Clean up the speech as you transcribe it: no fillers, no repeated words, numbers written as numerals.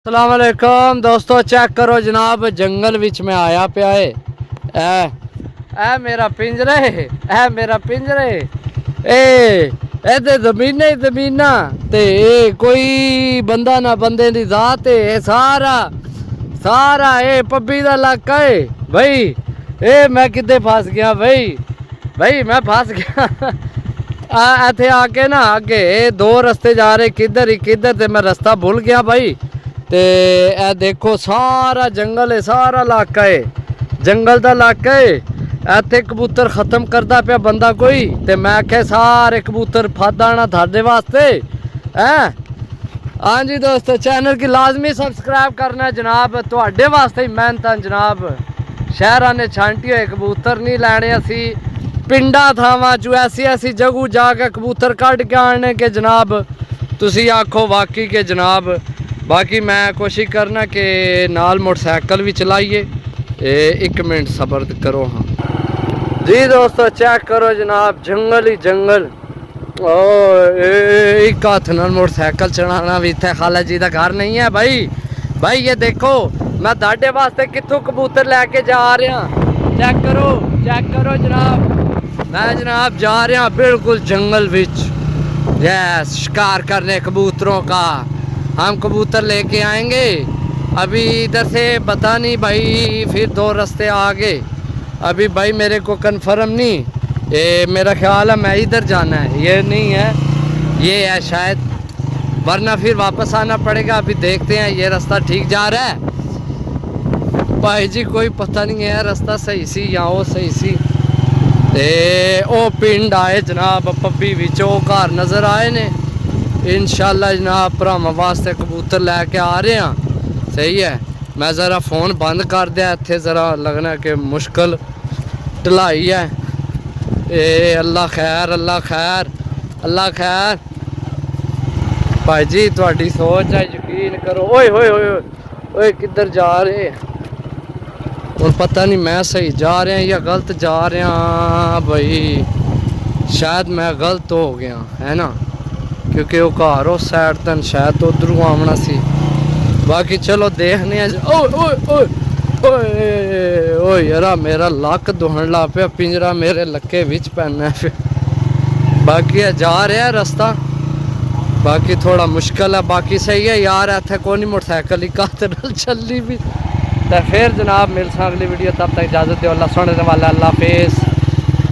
अस्सलाम वालेकुम दोस्तों, चेक करो जनाब जंगल विच में आया पिया है। ए मेरा पिंजरे, ए मेरा पिंजरे, ए जमीने ही जमीना ते कोई बंदा ना बंदे दी जात है। सारा सारा पब्बी दा इलाका है भाई। मैं किते फस गया भाई मैं फस गया। इथे आके ना आगे दो रस्ते जा रहे, किधर ही किधर ते मैं रास्ता भूल गया भाई। ते ए देखो सारा जंगल है, सारा इलाका है, जंगल का इलाका है। इतने कबूतर खत्म करता पिया बंदा कोई, ते मैं आख्या सारे कबूतर फद आना थाडे वास्ते हैं। हाँ जी दोस्तों, चैनल की लाजमी सब्सक्राइब करना है जनाब, थोड़े वास्ते ही मेहनत है जनाब। शहर ने छांटी हुए कबूतर नहीं लैने, असी पिंडा थावां चो ऐसी ऐसी जगह जाके कबूतर कढ़ के आने के जनाब तुसी आखो वाकई के जनाब। बाकी मैं कोशिश करना कि नाल मोटरसाइकिल भी चलाइए। एक मिनट सब्र करो। हाँ जी दोस्तों, चेक करो जनाब जंगल ही जंगल। एक हाथ नाल मोटरसाइकिल चलाना भी इतने खाला जी का घर नहीं है भाई। ये देखो मैं ताड़े वास्ते कितों कबूतर लैके जा रहा। चेक करो जनाब, मैं जनाब जा रहा बिल्कुल जंगल विच। यस, शिकार करने कबूतरों का। हम कबूतर लेके आएंगे। अभी इधर से पता नहीं भाई, फिर दो रास्ते आगे। अभी भाई मेरे को कंफर्म नहीं, ये मेरा ख्याल है मैं इधर जाना है, ये नहीं है, ये है शायद, वरना फिर वापस आना पड़ेगा। अभी देखते हैं ये रास्ता ठीक जा रहा है भाई जी, कोई पता नहीं है रास्ता सही सी या वो सही सी। ओ पिंड आए जनाब, पब्बी विच ओ घर नज़र आए ने। इंशाल्लाह जनाब भरावां वास्ते कबूतर लैके आ रहे हैं। सही है, मैं ज़रा फ़ोन बंद कर दिया, इत्थे ज़रा लगना कि मुश्किल ढलाई है। अल्लाह खैर अल्लाह खैर भाई जी, थोड़ी सोच है, यकीन करो। ओए किधर जा रहे और पता नहीं मैं सही जा रहा या गलत जा रहा भाई। शायद मैं गलत हो गया है ना, क्योंकि वो घर उस साइड तन शायद उधर आना सी। बाकी चलो देखने। ओ यारा मेरा लक दुहन ला पे, पिंजरा मेरे लक्के विच पैना है। बाकी जा रहा है रास्ता, बाकी थोड़ा मुश्किल है, बाकी सही है यार। इतने कोई मोटरसाइकिल ही चलनी भी। तो फिर जनाब मिलसा अगली वीडियो, तब तक इजाज़त दो। अल्लाह सुनने वाला, अल्लाह हाफिज़।